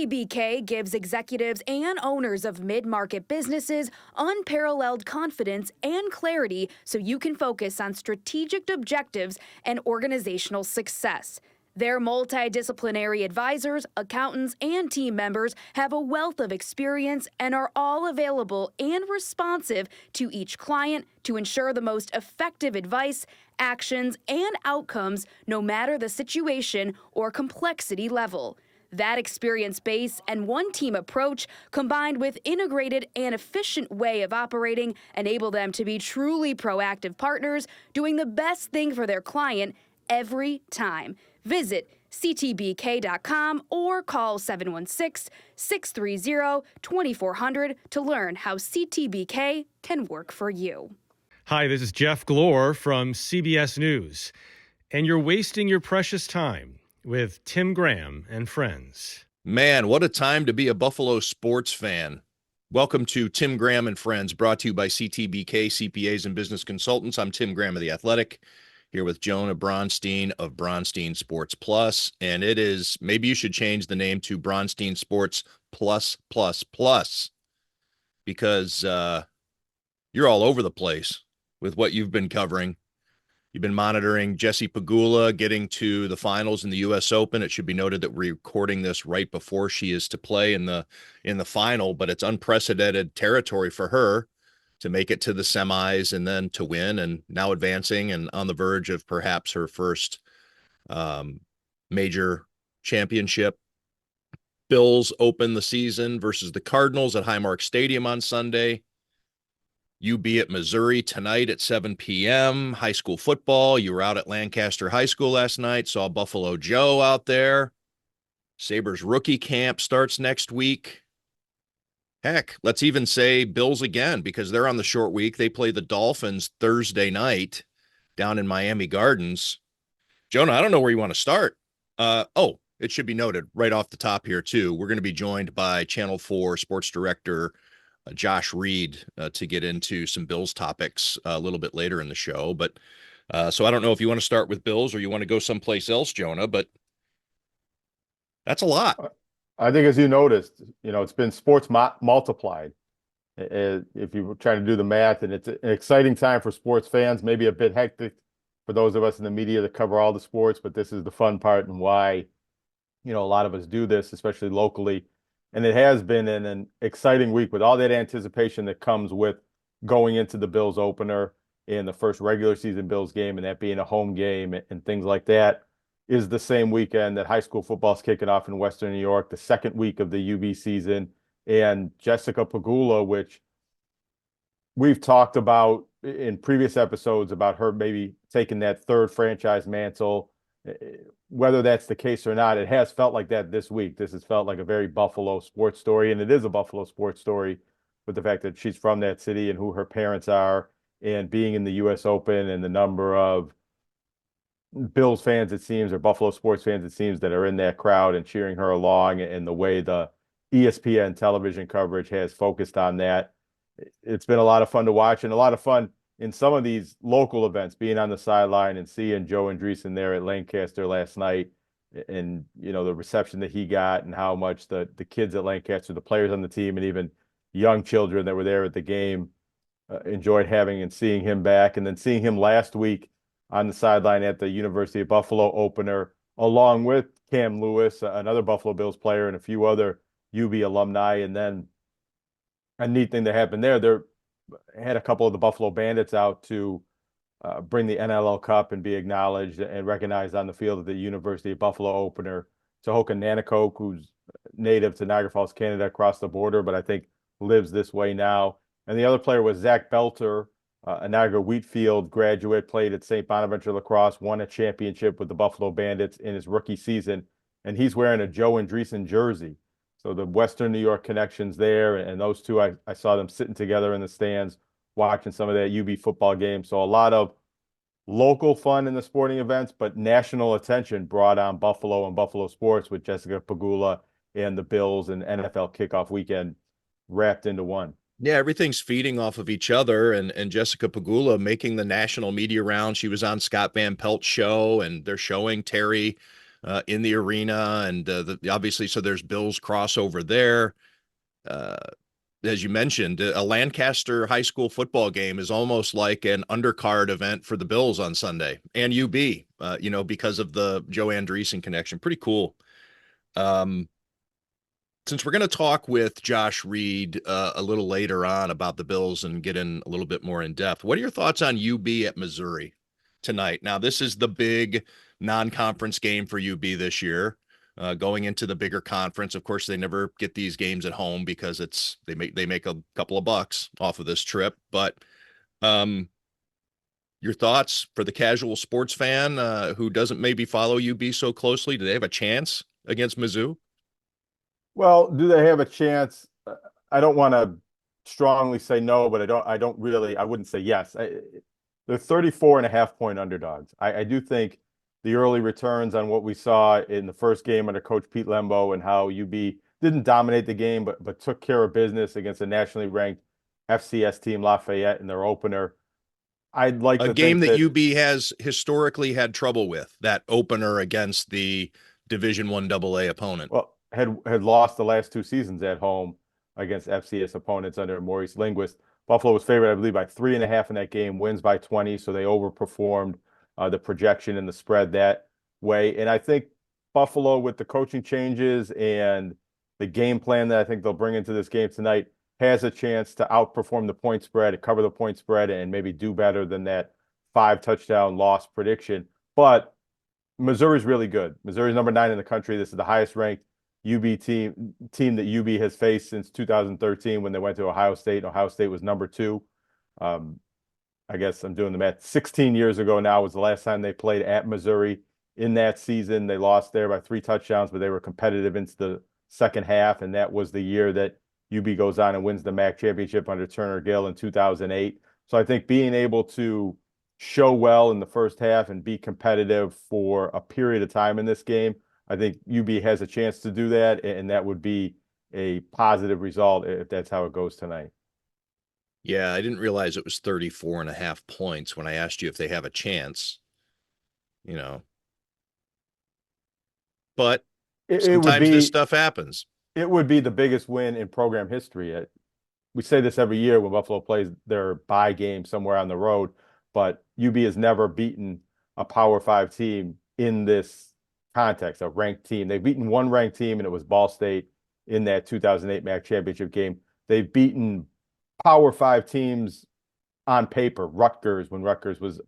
CTBK gives executives and owners of mid-market businesses unparalleled confidence and clarity so you can focus on strategic objectives and organizational success. Their multidisciplinary advisors, accountants, and team members have a wealth of experience and are all available and responsive to each client to ensure the most effective advice, actions, and outcomes no matter the situation or complexity level. That experience base and one-team approach, combined with integrated and efficient way of operating, enable them to be truly proactive partners, doing the best thing for their client every time. Visit ctbk.com or call 716-630-2400 to learn how CTBK can work for you. Hi, this is Jeff Glor from CBS News, and you're wasting your precious time with Tim Graham and friends. Man, what a time to be a Buffalo sports fan. Welcome to Tim Graham and Friends, brought to you by CTBK, CPAs and Business Consultants. I'm Tim Graham of The Athletic, here with Jonah Bronstein of Bronstein Sports Plus, and it is, maybe you should change the name to Bronstein Sports Plus, because you're all over the place with what you've been covering. You've been monitoring Jessica Pegula getting to the finals in the U.S. Open. It should be noted that we're recording this right before she is to play in the final, but it's unprecedented territory for her to make it to the semis and then to win, and now advancing and on the verge of perhaps her first major championship. Bills open the season versus the Cardinals at Highmark Stadium on Sunday. UB at Missouri tonight at 7 p.m. High school football. You were out at Lancaster High School last night, saw Buffalo Joe out there. Sabres rookie camp starts next week. Heck, let's even say Bills again, because they're on the short week. They play the Dolphins Thursday night down in Miami Gardens. Jonah, I don't know where you want to start. It should be noted right off the top here, too. We're going to be joined by Channel 4 sports director Josh Reed to get into some Bills topics a little bit later in the show. But so I don't know if you want to start with Bills or you want to go someplace else, Jonah, but that's a lot. I think, as you noticed, it's been sports multiplied. If you try to do the math, and it's an exciting time for sports fans, maybe a bit hectic for those of us in the media that cover all the sports, but this is the fun part and why, a lot of us do this, especially locally. And it has been an exciting week with all that anticipation that comes with going into the Bills opener in the first regular season Bills game, and that being a home game and things like that, is the same weekend that high school football is kicking off in Western New York, the second week of the UB season. And Jessica Pegula, which we've talked about in previous episodes about her maybe taking that third franchise mantle. Whether that's the case or not, it has felt like that this week. This has felt like a very Buffalo sports story, and it is a Buffalo sports story with the fact that she's from that city and who her parents are, and being in the U.S. Open and the number of Bills fans, it seems, or Buffalo sports fans, it seems, that are in that crowd and cheering her along, and the way the ESPN television coverage has focused on that. It's been a lot of fun to watch, and a lot of fun in some of these local events, being on the sideline and seeing Joe Andreessen there at Lancaster last night, and the reception that he got, and how much the kids at Lancaster, the players on the team, and even young children that were there at the game enjoyed having and seeing him back. And then seeing him last week on the sideline at the University of Buffalo opener, along with Cam Lewis, another Buffalo Bills player, and a few other UB alumni. And then a neat thing that happened there, they had a couple of the Buffalo Bandits out to bring the NLL Cup and be acknowledged and recognized on the field at the University of Buffalo opener. Tahoka Nanticoke, who's native to Niagara Falls, Canada, across the border, but I think lives this way now. And the other player was Zach Belter, a Niagara Wheatfield graduate, played at St. Bonaventure Lacrosse, won a championship with the Buffalo Bandits in his rookie season, and he's wearing a Joe Andreessen jersey. So the Western New York connections there, and those two, I saw them sitting together in the stands watching some of that UB football game. So a lot of local fun in the sporting events, but national attention brought on Buffalo and Buffalo sports with Jessica Pegula and the Bills and NFL kickoff weekend wrapped into one. Yeah, everything's feeding off of each other, and Jessica Pegula making the national media round. She was on Scott Van Pelt's show, and they're showing Terry in the arena, and obviously, so there's Bills crossover there. As you mentioned, a Lancaster high school football game is almost like an undercard event for the Bills on Sunday, and UB, because of the Joe Andreessen connection. Pretty cool. Since we're going to talk with Josh Reed a little later on about the Bills and get in a little bit more in depth, what are your thoughts on UB at Missouri tonight? Now, this is the big non-conference game for UB this year. Going into the bigger conference, of course, they never get these games at home because they make a couple of bucks off of this trip. But your thoughts for the casual sports fan who doesn't maybe follow UB so closely? Do they have a chance against Mizzou? Well, do they have a chance? I don't want to strongly say no, but I wouldn't say yes. They're 34.5-point underdogs. I do think the early returns on what we saw in the first game under Coach Pete Lembo and how UB didn't dominate the game, but took care of business against a nationally ranked FCS team, Lafayette, in their opener. I'd like a to game think that UB has historically had trouble with, that opener against the Division I AA opponent. Well, had lost the last 2 seasons at home against FCS opponents under Maurice Linguist. Buffalo was favored, I believe, by 3.5 in that game, wins by 20, so they overperformed the projection and the spread that way. And I think Buffalo, with the coaching changes and the game plan that I think they'll bring into this game tonight, has a chance to outperform the point spread, cover the point spread, and maybe do better than that 5-touchdown loss prediction. But Missouri's really good. Missouri's number 9 in the country. This is the highest ranked UB team that UB has faced since 2013 when they went to Ohio State. And Ohio State was number 2. I guess I'm doing the math. 16 years ago now was the last time they played at Missouri. In that season, they lost there by 3 touchdowns, but they were competitive into the second half, and that was the year that UB goes on and wins the MAC championship under Turner Gill in 2008. So I think being able to show well in the first half and be competitive for a period of time in this game, I think UB has a chance to do that, and that would be a positive result if that's how it goes tonight. Yeah, I didn't realize it was 34.5 points when I asked you if they have a chance, But sometimes this stuff happens. It would be the biggest win in program history. We say this every year when Buffalo plays their bye game somewhere on the road, but UB has never beaten a Power 5 team in this context, a ranked team. They've beaten one ranked team, and it was Ball State in that 2008 MAC championship game. They've beaten Power 5 teams on paper, Rutgers, when Rutgers was, a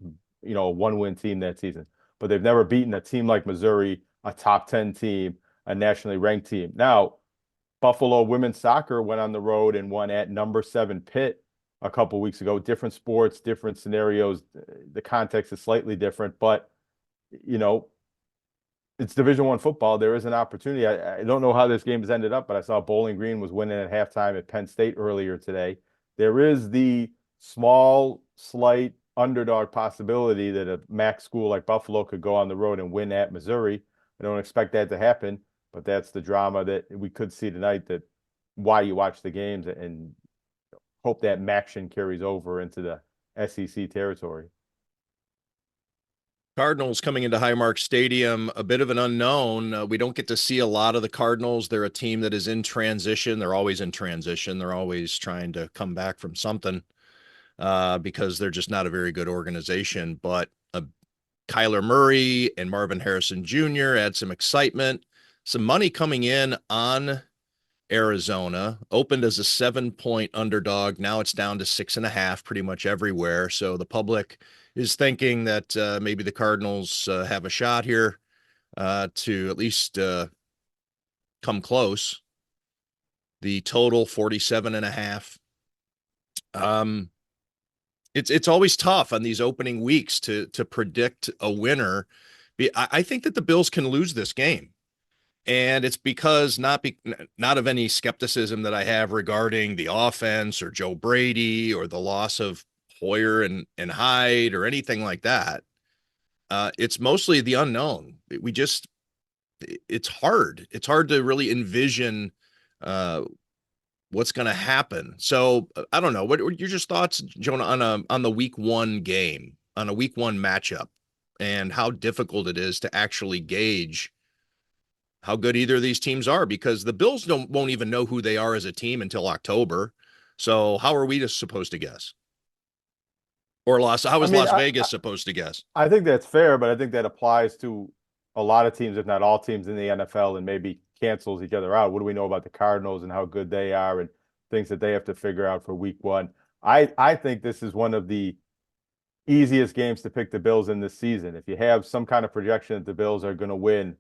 1-win team that season. But they've never beaten a team like Missouri, a top 10 team, a nationally ranked team. Now, Buffalo women's soccer went on the road and won at number 7 Pitt a couple weeks ago. Different sports, different scenarios. The context is slightly different, but it's Division I football. There is an opportunity. I don't know how this game has ended up, but I saw Bowling Green was winning at halftime at Penn State earlier today. There is the small, slight underdog possibility that a MAC school like Buffalo could go on the road and win at Missouri. I don't expect that to happen, but that's the drama that we could see tonight, that why you watch the games and hope that MACtion carries over into the SEC territory. Cardinals coming into Highmark Stadium, a bit of an unknown. We don't get to see a lot of the Cardinals. They're a team that is in transition. They're always in transition. They're always trying to come back from something because they're just not a very good organization. But Kyler Murray and Marvin Harrison Jr. add some excitement, some money coming in on Arizona. Opened as a 7-point underdog. Now it's down to 6.5 pretty much everywhere. So the public is thinking that maybe the Cardinals have a shot here to at least come close. The total 47.5. It's always tough on these opening weeks to predict a winner. I think that the Bills can lose this game. And it's because not of any skepticism that I have regarding the offense or Joe Brady or the loss of Hoyer and Hyde or anything like that. It's mostly the unknown. It's hard. It's hard to really envision what's going to happen. So I don't know. What are your just thoughts, Jonah, on the week 1 game, on a week 1 matchup, and how difficult it is to actually gauge how good either of these teams are, because the Bills won't even know who they are as a team until October. So how are we just supposed to guess? Or how is Las Vegas supposed to guess? I think that's fair, but I think that applies to a lot of teams, if not all teams in the NFL, and maybe cancels each other out. What do we know about the Cardinals and how good they are and things that they have to figure out for week one? I think this is one of the easiest games to pick the Bills in this season. If you have some kind of projection that the Bills are going to win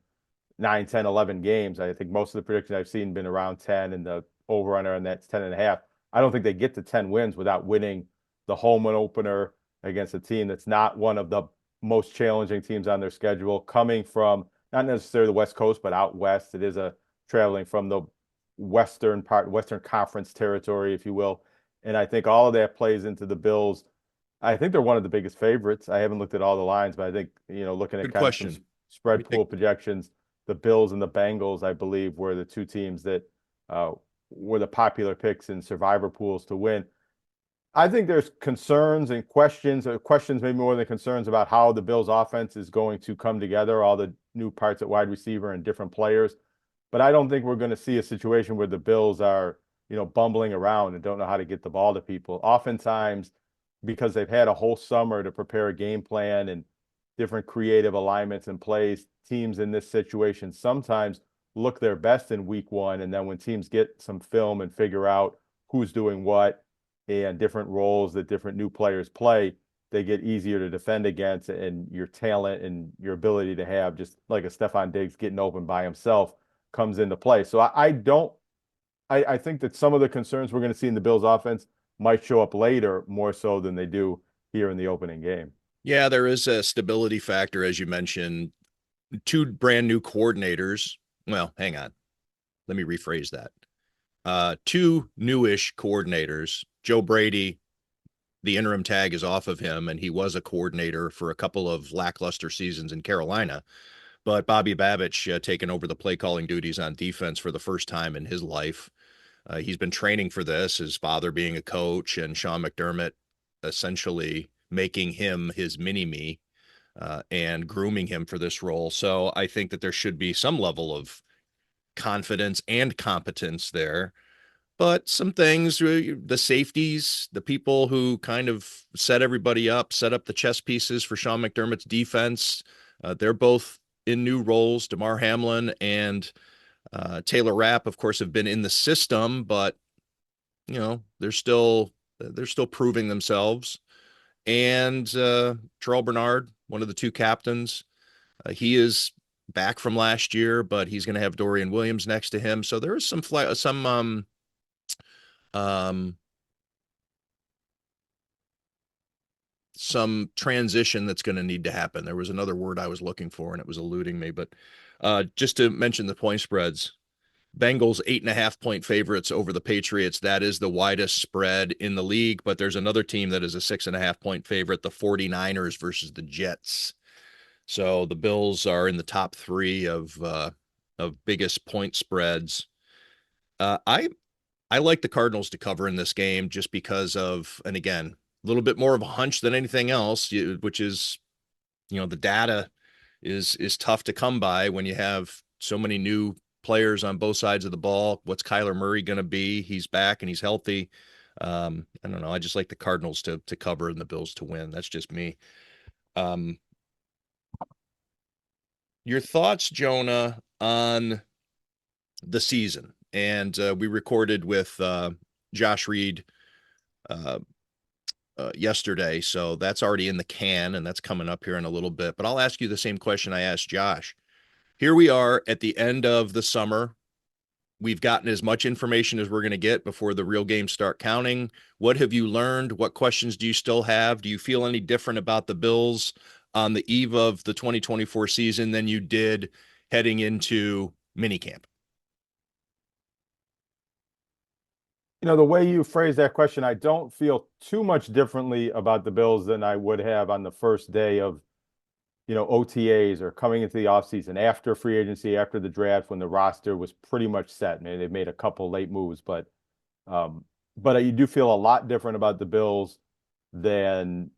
9, 10, 11 games, I think most of the predictions I've seen been around 10, and the over-under on that's 10.5. I don't think they get to 10 wins without winning the home opener against a team that's not one of the most challenging teams on their schedule, coming from not necessarily the West Coast, but out west. It is traveling from the Western Conference territory, if you will. And I think all of that plays into the Bills. I think they're one of the biggest favorites. I haven't looked at all the lines, but I think, looking at kind of some spread pool projections, the Bills and the Bengals, I believe, were the two teams that were the popular picks in survivor pools to win. I think there's concerns and questions maybe more than concerns about how the Bills offense is going to come together, all the new parts at wide receiver and different players. But I don't think we're going to see a situation where the Bills are, bumbling around and don't know how to get the ball to people. Oftentimes, because they've had a whole summer to prepare a game plan and different creative alignments in place, teams in this situation sometimes look their best in week one. And then when teams get some film and figure out who's doing what and different roles that different new players play, they get easier to defend against, and your talent and your ability to have, just like a Stephon Diggs getting open by himself, comes into play. So I think that some of the concerns we're going to see in the Bills offense might show up later more so than they do here in the opening game. Yeah, there is a stability factor, as you mentioned. Two brand new coordinators. Well, hang on. Let me rephrase that. Two newish coordinators. Joe Brady, the interim tag is off of him, and he was a coordinator for a couple of lackluster seasons in Carolina. But Bobby Babich taking over the play calling duties on defense for the first time in his life. He's been training for this, his father being a coach, and Sean McDermott essentially making him his mini-me and grooming him for this role. So I think that there should be some level of confidence and competence there. But some things, the safeties, the people who kind of set everybody up, set up the chess pieces for Sean McDermott's defense, they're both in new roles. DeMar Hamlin and Taylor Rapp, of course, have been in the system, but they're still proving themselves. And Terrell Bernard, one of the two captains, he is back from last year, but he's going to have Dorian Williams next to him. So there is some transition that's going to need to happen. There was another word I was looking for and it was eluding me, but just to mention the point spreads, Bengals 8.5-point favorites over the Patriots. That is the widest spread in the league, but there's another team that is a 6.5-point favorite, the 49ers versus the Jets. So the Bills are in the top three of biggest point spreads. I like the Cardinals to cover in this game just because of, and again, a little bit more of a hunch than anything else, which is, the data is tough to come by when you have so many new players on both sides of the ball. What's Kyler Murray going to be? He's back and he's healthy. I don't know. I just like the Cardinals to cover and the Bills to win. That's just me. Your thoughts, Jonah, on the season? And we recorded with Josh Reed yesterday, so that's already in the can, and that's coming up here in a little bit. But I'll ask you the same question I asked Josh. Here we are at the end of the summer. We've gotten as much information as we're going to get before the real games start counting. What have you learned? What questions do you still have? Do you feel any different about the Bills on the eve of the 2024 season than you did heading into minicamp? The way you phrase that question, I don't feel too much differently about the Bills than I would have on the first day of, OTAs or coming into the offseason after free agency, after the draft, when the roster was pretty much set. Maybe they've made a couple late moves, but you do feel a lot different about the Bills than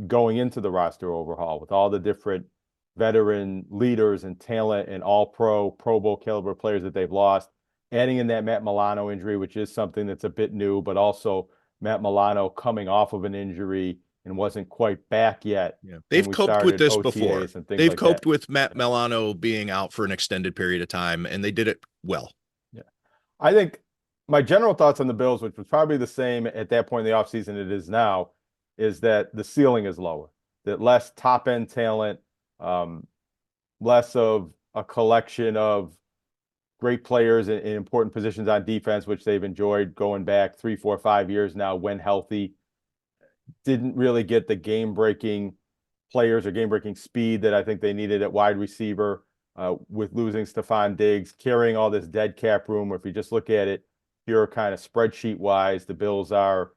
going into the roster overhaul with all the different veteran leaders and talent and all pro, Pro Bowl caliber players that they've lost. Adding in that Matt Milano injury, which is something that's a bit new, but also Matt Milano coming off of an injury and wasn't quite back yet. Yeah. when They've we coped with started this OTAs before. and things They've like coped that. with Matt Milano being out for an extended period of time, and they did it well. Yeah. I think my general thoughts on the Bills, which was probably the same at that point in the offseason it is now, is that the ceiling is lower, that less top end talent, less of a collection of great players in important positions on defense, which they've enjoyed going back 3, 4, 5 years now when healthy. Didn't really get the game breaking players or game breaking speed that I think they needed at wide receiver, with losing Stephon Diggs, carrying all this dead cap room. Or if you just look at it here, kind of spreadsheet wise, the Bills are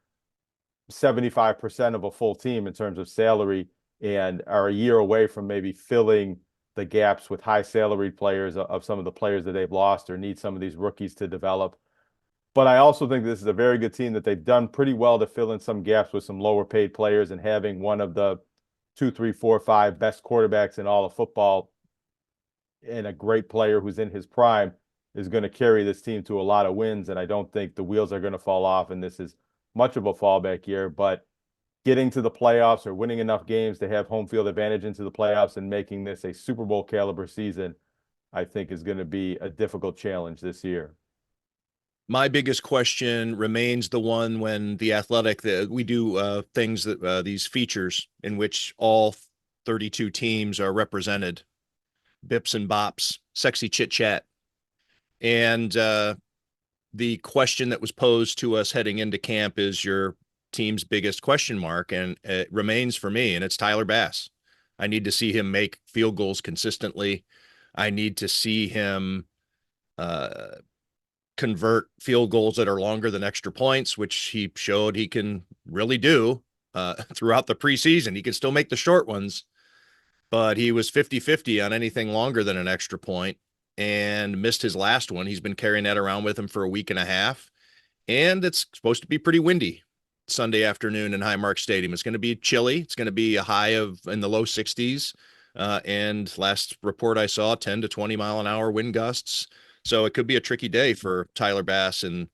75% of a full team in terms of salary and are a year away from maybe filling the gaps with high salaried players of some of the players that they've lost or need some of these rookies to develop. But I also think this is a very good team that they've done pretty well to fill in some gaps with some lower paid players, and having one of the 2, 3, 4, 5 best quarterbacks in all of football and a great player who's in his prime is going to carry this team to a lot of wins. And I don't think the wheels are going to fall off, and this is much of a fallback year, but getting to the playoffs or winning enough games to have home field advantage into the playoffs and making this a Super Bowl caliber season, I think is going to be a difficult challenge this year. My biggest question remains the one when The Athletic, we do things that these features in which all 32 teams are represented, bips and bops, sexy chit chat. And the question that was posed to us heading into camp is your team's biggest question mark. And it remains for me, and it's Tyler Bass. I need to see him make field goals consistently. I need to see him convert field goals that are longer than extra points, which he showed he can really do throughout the preseason. He can still make the short ones, but he was 50-50 on anything longer than an extra point and missed his last one. He's been carrying that around with him for a week and a half, and it's supposed to be pretty windy Sunday afternoon in Highmark Stadium. It's going to be chilly. It's going to be a high of in the low 60s. And last report I saw, 10 to 20 mile an hour wind gusts. So it could be a tricky day for Tyler Bass in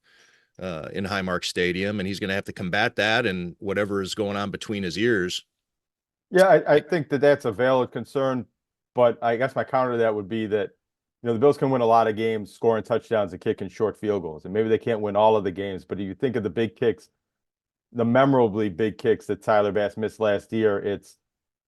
Highmark Stadium, and he's going to have to combat that and whatever is going on between his ears. Yeah, I think that that's a valid concern, but I guess my counter to that would be that, the Bills can win a lot of games scoring touchdowns and kicking short field goals, and maybe they can't win all of the games, but if you think of the big kicks, the memorably big kicks that Tyler Bass missed last year, it's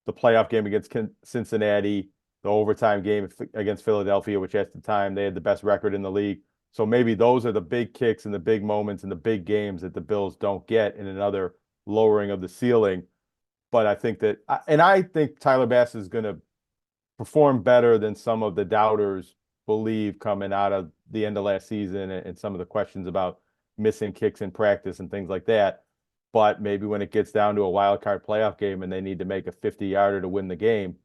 the playoff game against Cincinnati, the overtime game against Philadelphia, which at the time they had the best record in the league. So maybe those are the big kicks and the big moments and the big games that the Bills don't get in another lowering of the ceiling. But I think that, and I think Tyler Bass is going to perform better than some of the doubters believe coming out of the end of last season and some of the questions about missing kicks in practice and things like that. But maybe when it gets down to a wild card playoff game and they need to make a 50-yarder to win the game,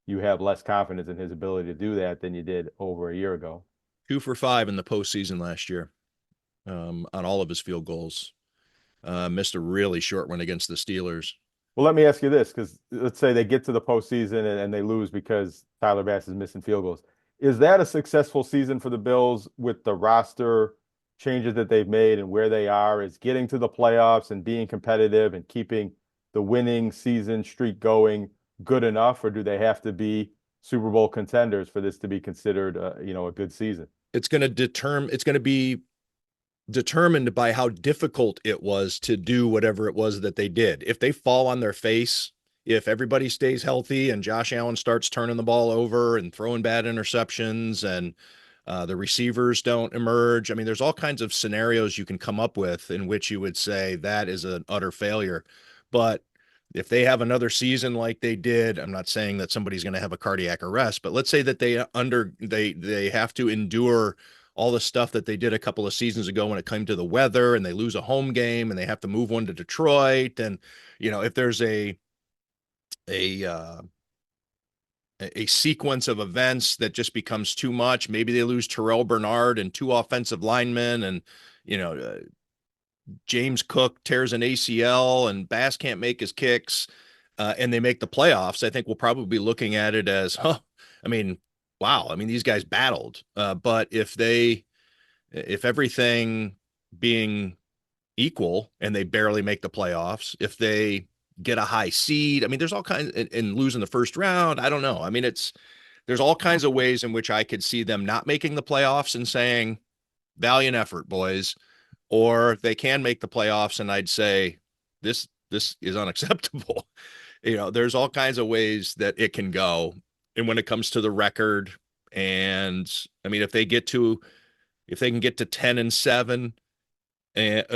you have less confidence in his ability to do that than you did over a year ago. 2 for 5 in the postseason last year on all of his field goals. Missed a really short one against the Steelers. Well, let me ask you this, because let's say they get to the postseason and they lose because Tyler Bass is missing field goals. Is that a successful season for the Bills with the roster changes that they've made and where they are? Is getting to the playoffs and being competitive and keeping the winning season streak going good enough, or do they have to be Super Bowl contenders for this to be considered a good season? It's going to be determined by how difficult it was to do whatever it was that they did. If they fall on their face, if everybody stays healthy and Josh Allen starts turning the ball over and throwing bad interceptions and the receivers don't emerge. I mean, there's all kinds of scenarios you can come up with in which you would say that is an utter failure. But if they have another season like they did, I'm not saying that somebody's going to have a cardiac arrest, but let's say that they have to endure all the stuff that they did a couple of seasons ago when it came to the weather, and they lose a home game and they have to move one to Detroit. And, if there's a sequence of events that just becomes too much, maybe they lose Terrell Bernard and 2 offensive linemen, and, James Cook tears an ACL and Bass can't make his kicks. and they make the playoffs, I think we'll probably be looking at it as, huh, I mean, wow. I mean, these guys battled. But if everything being equal and they barely make the playoffs, if they get a high seed, I mean, there's all kinds, and losing the first round, I don't know. I mean, there's all kinds of ways in which I could see them not making the playoffs and saying, valiant effort, boys, or they can make the playoffs and I'd say this is unacceptable. There's all kinds of ways that it can go. And when it comes to the record, and I mean, if they can get to 10-7, and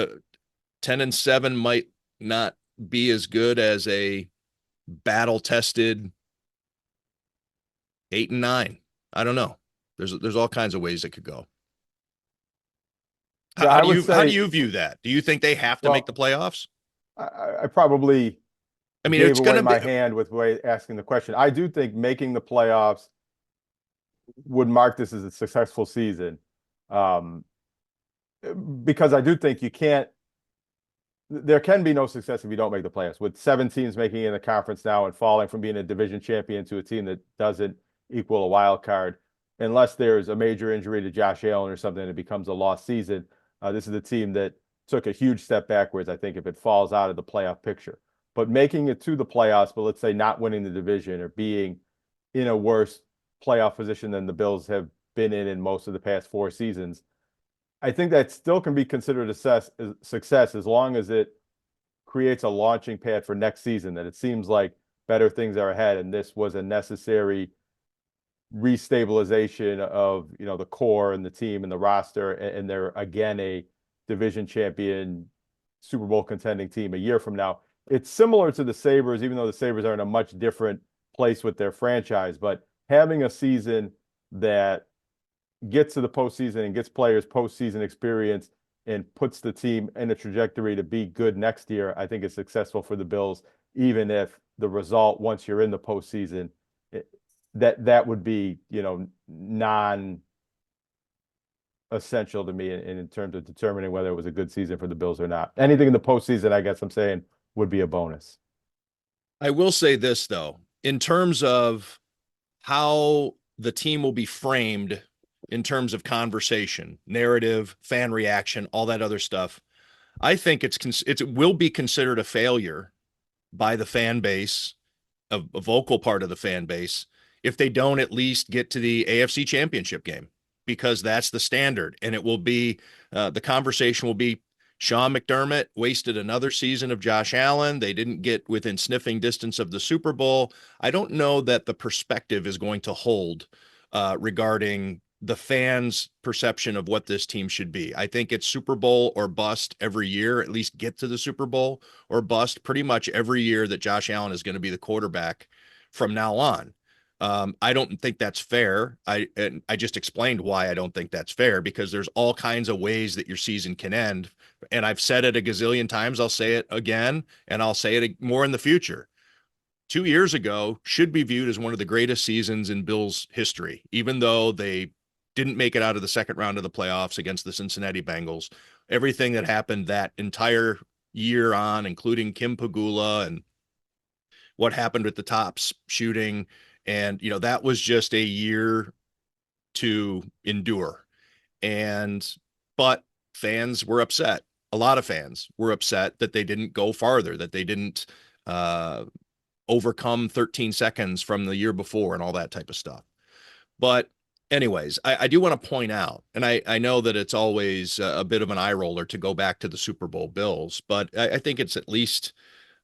10-7 might not be as good as a battle tested 8-9. I don't know. There's all kinds of ways it could go. Yeah, How I do would you how do say, you view that? Do you think they have to well, make the playoffs? I probably I mean, gave it's away going my to be. hand with way asking the question. I do think making the playoffs would mark this as a successful season, um, because I do think there can be no success if you don't make the playoffs. With 7 teams making it in the conference now and falling from being a division champion to a team that doesn't equal a wild card, unless there's a major injury to Josh Allen or something, it becomes a lost season. This is a team that took a huge step backwards, I think, if it falls out of the playoff picture. But making it to the playoffs, but let's say not winning the division or being in a worse playoff position than the Bills have been in most of the past 4 seasons, I think that still can be considered a success as long as it creates a launching pad for next season, that it seems like better things are ahead. And this was a necessary restabilization of, the core and the team and the roster. And they're again a division champion, Super Bowl contending team a year from now. It's similar to the Sabres, even though the Sabres are in a much different place with their franchise, but having a season that gets to the postseason and gets players postseason experience and puts the team in a trajectory to be good next year, I think is successful for the Bills, even if the result, once you're in the postseason, that would be, non-essential to me in terms of determining whether it was a good season for the Bills or not. Anything in the postseason, I guess I'm saying, would be a bonus. I will say this, though, in terms of how the team will be framed in terms of conversation, narrative, fan reaction, all that other stuff, I think it will be considered a failure by the fan base, a vocal part of the fan base, if they don't at least get to the AFC Championship game, because that's the standard. And it will be, the conversation will be, Sean McDermott wasted another season of Josh Allen. They didn't get within sniffing distance of the Super Bowl. I don't know that the perspective is going to hold regarding the fans' perception of what this team should be. I think it's Super Bowl or bust every year, at least get to the Super Bowl or bust pretty much every year that Josh Allen is going to be the quarterback from now on. I don't think that's fair. I just explained why I don't think that's fair, because there's all kinds of ways that your season can end. And I've said it a gazillion times. I'll say it again, and I'll say it more in the future. 2 years ago should be viewed as one of the greatest seasons in Bills history, even though they didn't make it out of the second round of the playoffs against the Cincinnati Bengals. Everything that happened that entire year on, including Kim Pegula and what happened with the Tops shooting. And, that was just a year to endure. But fans were upset. A lot of fans were upset that they didn't go farther, that they didn't overcome 13 seconds from the year before and all that type of stuff. But anyways, I do want to point out, and I know that it's always a bit of an eye roller to go back to the Super Bowl Bills, but I think it's at least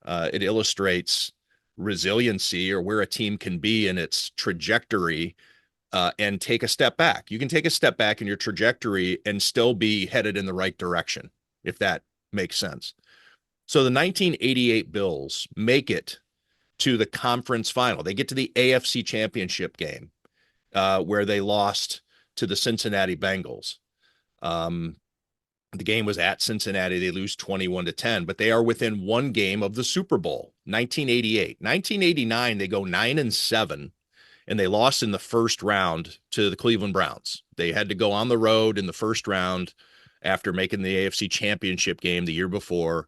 it illustrates resiliency, or where a team can be in its trajectory, and take a step back. You can take a step back in your trajectory and still be headed in the right direction, if that makes sense. So the 1988 Bills make it to the conference final. They get to the AFC Championship game, where they lost to the Cincinnati Bengals. The game was at Cincinnati. They lose 21-10, but they are within 1 game of the Super Bowl. 1988, 1989, they go 9-7, and they lost in the first round to the Cleveland Browns. They had to go on the road in the first round after making the AFC Championship game the year before.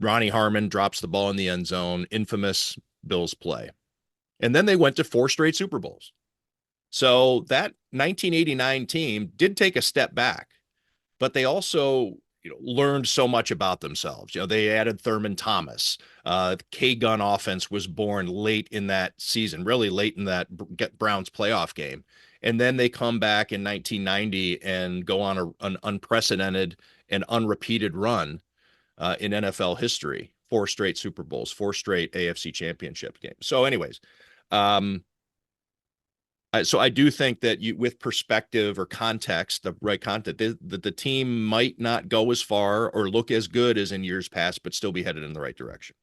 Ronnie Harmon drops the ball in the end zone, infamous Bills play. And then they went to 4 straight Super Bowls. So that 1989 team did take a step back, but they also learned so much about themselves. They added Thurman Thomas. K-Gun offense was born late in that season, really late in that Browns playoff game. And then they come back in 1990 and go on an unprecedented and unrepeated run in NFL history. 4 straight Super Bowls, 4 straight AFC championship games. So anyways, so I do think that with perspective or context, the right content, the team might not go as far or look as good as in years past, but still be headed in the right direction.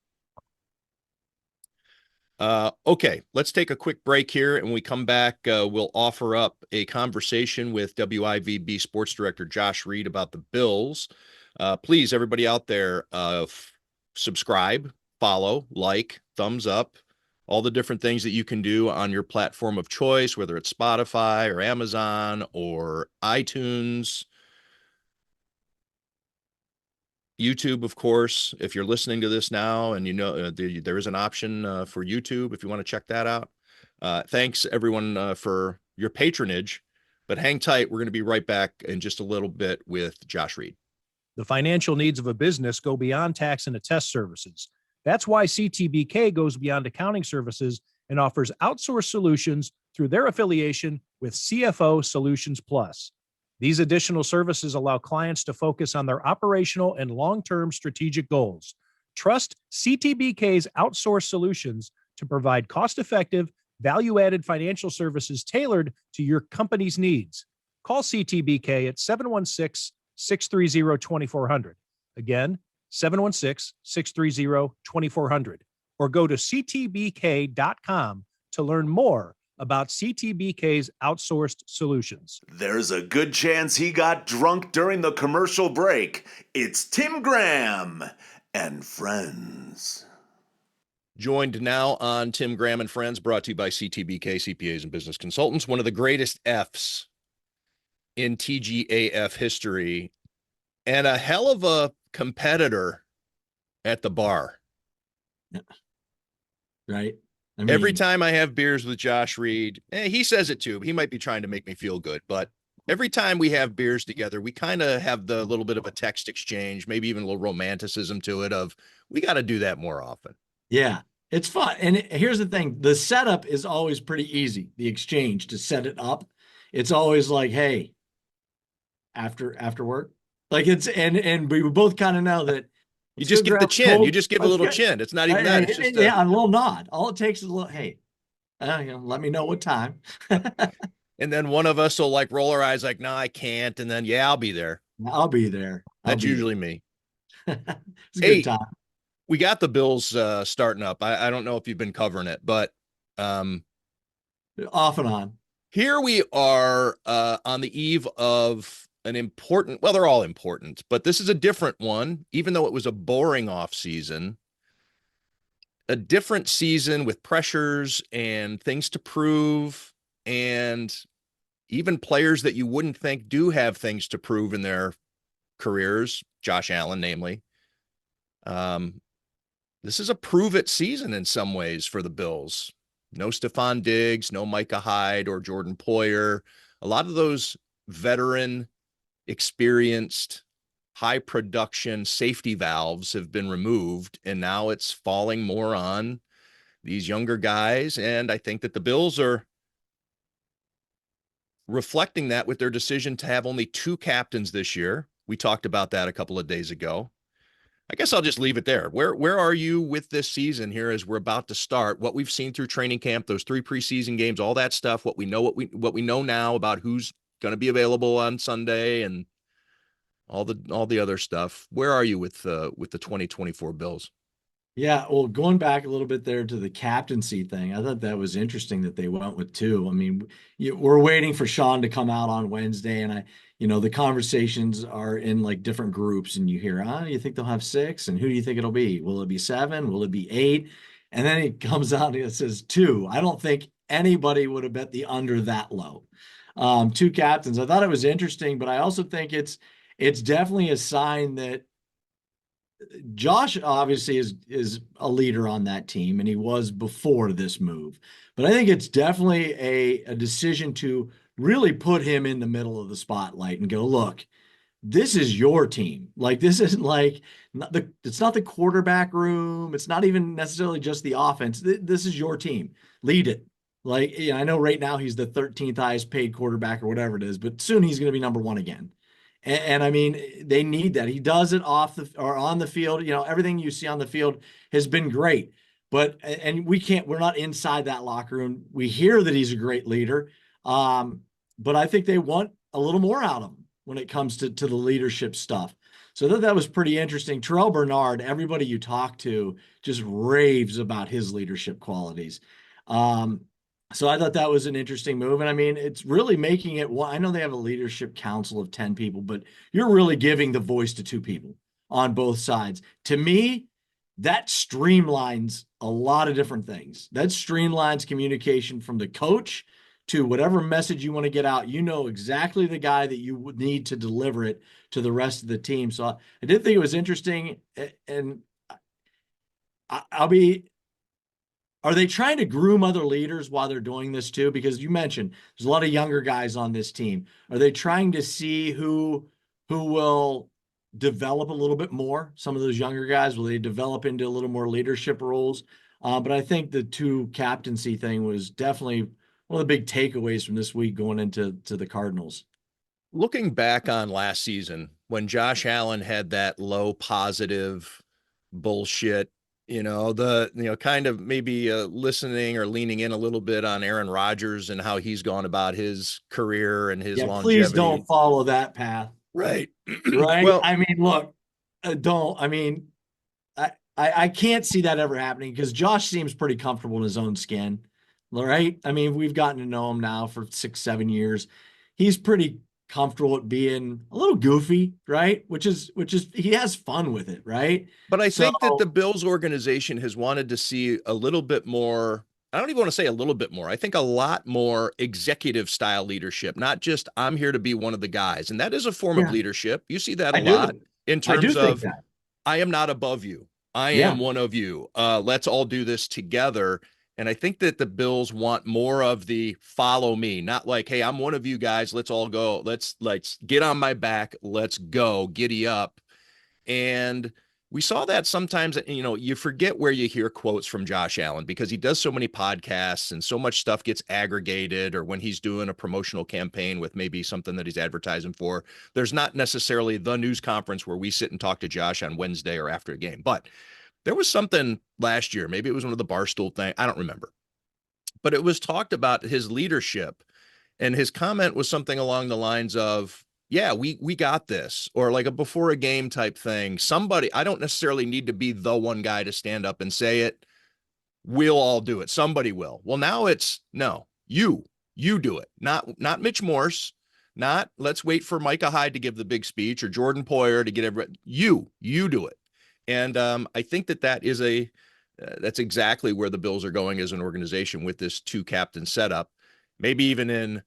Okay, let's take a quick break here. And when we come back, we'll offer up a conversation with WIVB Sports Director Josh Reed about the Bills. Please, everybody out there, subscribe, follow, like, thumbs up, all the different things that you can do on your platform of choice, whether it's Spotify or Amazon or iTunes, YouTube, of course. If you're listening to this now and there is an option for YouTube if you want to check that out. Thanks, everyone, for your patronage. But hang tight. We're going to be right back in just a little bit with Josh Reed. The financial needs of a business go beyond tax and attest services. That's why CTBK goes beyond accounting services and offers outsourced solutions through their affiliation with CFO Solutions Plus. These additional services allow clients to focus on their operational and long-term strategic goals. Trust CTBK's outsourced solutions to provide cost-effective, value-added financial services tailored to your company's needs. Call CTBK at 716-630-2400. Again, 716-630-2400, or go to ctbk.com to learn more about CTBK's outsourced solutions. There's a good chance he got drunk during the commercial break. It's Tim Graham and Friends. Joined now on Tim Graham and Friends, brought to you by CTBK, CPAs and Business Consultants, one of the greatest Fs in TGAF history, and a hell of a competitor at the bar. Right. Every time I have beers with Josh Reed, he says it too. He might be trying to make me feel good, but every time we have beers together, we kind of have the little bit of a text exchange, maybe even a little romanticism to it of, we got to do that more often. Yeah, it's fun. And here's the thing. The setup is always pretty easy. The exchange to set it up. It's always like, hey, after work, like and we both kind of know that you just give the chin. cold. You just give a little chin. It's not even that. It's just a little nod. All it takes is a little, hey, let me know what time. And then one of us will like roll our eyes like, no, I can't. And then, yeah, I'll be there. I'll be there. That's usually me. It's a good time. We got the Bills starting up. I don't know if you've been covering it, but off and on. Here we are on the eve of an important, well, they're all important, but this is a different one, even though it was a boring off season, a different season with pressures and things to prove, and even players that you wouldn't think do have things to prove in their careers, Josh Allen, namely. This is a prove-it season in some ways for the Bills. No Stephon Diggs, no Micah Hyde or Jordan Poyer. A lot of those veteran, experienced, high production safety valves have been removed, and now it's falling more on these younger guys. And I think that the Bills are reflecting that with their decision to have only 2 captains this year. We talked about that a couple of days ago. I guess I'll just leave it there. Where are you with this season here as we're about to start? What we've seen through training camp, those 3 preseason games, all that stuff, what we know now about who's going to be available on Sunday and all the other stuff. Where are you with the 2024 Bills? Yeah, well, going back a little bit there to the captaincy thing, I thought that was interesting that they went with 2. I mean, we're waiting for Sean to come out on Wednesday, and the conversations are in like different groups, and you hear, you think they'll have 6, and who do you think it'll be? Will it be 7? Will it be 8? And then it comes out and it says 2. I don't think anybody would have bet the under that low. 2 captains. I thought it was interesting, but I also think it's definitely a sign that Josh obviously is a leader on that team, and he was before this move. But I think it's definitely a decision to really put him in the middle of the spotlight and go, look, this is your team. Like this isn't like it's not the quarterback room. It's not even necessarily just the offense. This is your team. Lead it. Like, yeah, I know right now he's the 13th highest paid quarterback or whatever it is, but soon he's going to be number one again. And I mean, they need that. He does it off the or on the field. You know, everything you see on the field has been great. But and we're not inside that locker room. We hear that he's a great leader. But I think they want a little more out of him when it comes to the leadership stuff. So that was pretty interesting. Terrell Bernard, everybody you talk to just raves about his leadership qualities. So I thought that was an interesting move. And I mean, it's really making it, well, I know they have a leadership council of 10 people, but you're really giving the voice to two people on both sides. To me, that streamlines a lot of different things. That streamlines communication from the coach to whatever message you want to get out. You know exactly the guy that you would need to deliver it to the rest of the team. So I did think it was interesting. And I'll be, are they trying to groom other leaders while they're doing this too? Because you mentioned there's a lot of younger guys on this team. Are they trying to see who will develop a little bit more? Some of those younger guys, will they develop into a little more leadership roles? But I think the two captaincy thing was definitely one of the big takeaways from this week going into the Cardinals. Looking back on last season, when Josh Allen had that low positive bullshit, kind of maybe listening or leaning in a little bit on Aaron Rodgers and how he's gone about his career and his longevity. Please don't follow that path. Right. Right. Well, I mean, look, I can't see that ever happening because Josh seems pretty comfortable in his own skin. Right. I mean, we've gotten to know him now for 6-7 years. He's pretty comfortable at being a little goofy, right? Which is he has fun with it, right? But I think that the Bills organization has wanted to see a little bit more. I don't even want to say a little bit more. I think a lot more executive style leadership, not just I'm here to be one of the guys. And that is a form of leadership. You see that a lot in terms of I am not above you. I am one of you. Let's all do this together. And I think that the Bills want more of the follow me, not like, hey, I'm one of you guys. Let's all go. Let's get on my back. Let's go. Giddy up. And we saw that sometimes, you forget where you hear quotes from Josh Allen because he does so many podcasts and so much stuff gets aggregated, or when he's doing a promotional campaign with maybe something that he's advertising for, there's not necessarily the news conference where we sit and talk to Josh on Wednesday or after a game. But there was something last year, maybe it was one of the Barstool thing, I don't remember, but it was talked about his leadership, and his comment was something along the lines of, yeah, we got this, or like a before a game type thing. Somebody, I don't necessarily need to be the one guy to stand up and say it. We'll all do it. Somebody will. Well, now it's no, you do it. Not Mitch Morse, not let's wait for Micah Hyde to give the big speech or Jordan Poyer to get everybody. You do it. And I think that is that's exactly where the Bills are going as an organization with this two captain setup. Maybe even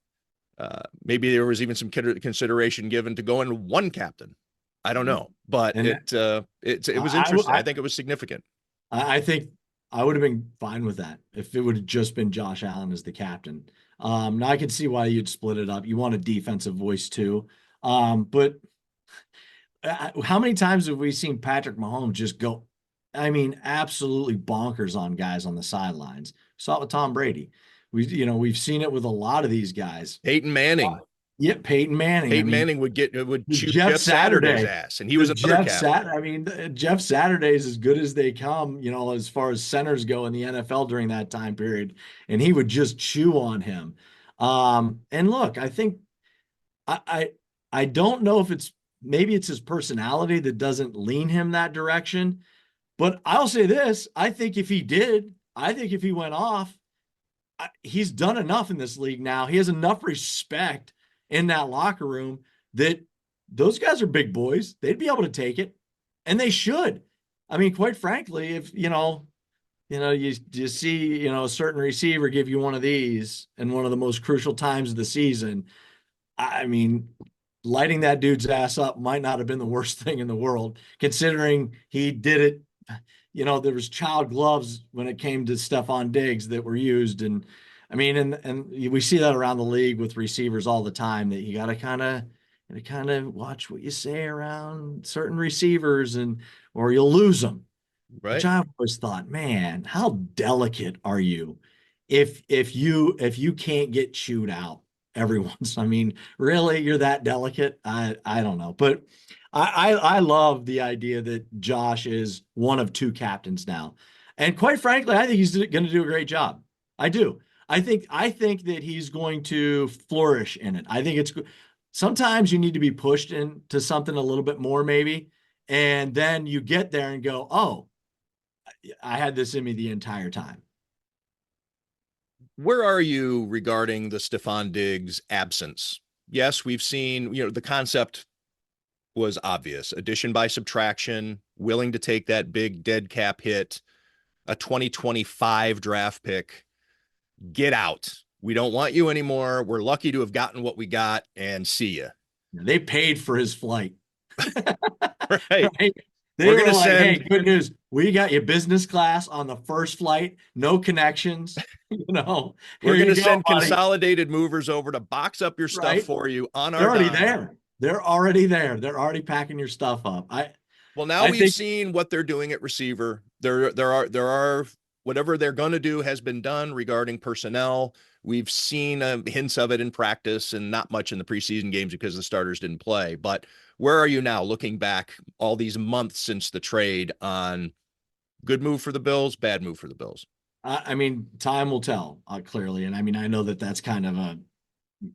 maybe there was even some consideration given to go in one captain. I don't know, but it was interesting. I think it was significant. I think I would have been fine with that if it would have just been Josh Allen as the captain. Now I can see why you'd split it up. You want a defensive voice too, but how many times have we seen Patrick Mahomes just go, I mean, absolutely bonkers on guys on the sidelines? Saw it with Tom Brady. We've seen it with a lot of these guys. Peyton Manning. Peyton Manning. Peyton Manning would shoot Jeff Saturday's ass, and he was another captain. Jeff Saturday is as good as they come, as far as centers go in the NFL during that time period, and he would just chew on him. And look, I think I don't know if maybe it's his personality that doesn't lean him that direction, but I'll say this: I think if he went off, he's done enough in this league now. He has enough respect in that locker room that those guys are big boys. They'd be able to take it, and they should. I mean, quite frankly, if you see, a certain receiver give you one of these in one of the most crucial times of the season, I mean, lighting that dude's ass up might not have been the worst thing in the world, considering he did it. There was child gloves when it came to Stephon Diggs that were used. And I mean, and we see that around the league with receivers all the time, that you got to kind of watch what you say around certain receivers, or you'll lose them. Which Right. I've always thought, man, how delicate are you if you can't get chewed out every once? I mean, really, you're that delicate? I don't know. But I love the idea that Josh is one of two captains now. And quite frankly, I think he's going to do a great job. I do. I think that he's going to flourish in it. I think it's sometimes you need to be pushed into something a little bit more, maybe. And then you get there and go, oh, I had this in me the entire time. Where are you regarding the Stephon Diggs absence? Yes, we've seen, the concept was obvious. Addition by subtraction, willing to take that big dead cap hit, a 2025 draft pick. Get out. We don't want you anymore. We're lucky to have gotten what we got, and see ya. They paid for his flight. Right. Right? They We're were gonna like, send- hey, good news. We got you business class on the first flight, no connections. We're Here going you to go, send buddy. consolidated movers over to box up your stuff Right? for you on They're our already dime. there. They're already there. They're already packing your stuff up. Well, now I we've think seen what they're doing at receiver. There are whatever they're going to do has been done regarding personnel. We've seen hints of it in practice and not much in the preseason games because the starters didn't play. But where are you now, looking back all these months since the trade, on good move for the Bills, bad move for the Bills? I mean, time will tell, clearly. And I mean, I know that that's kind of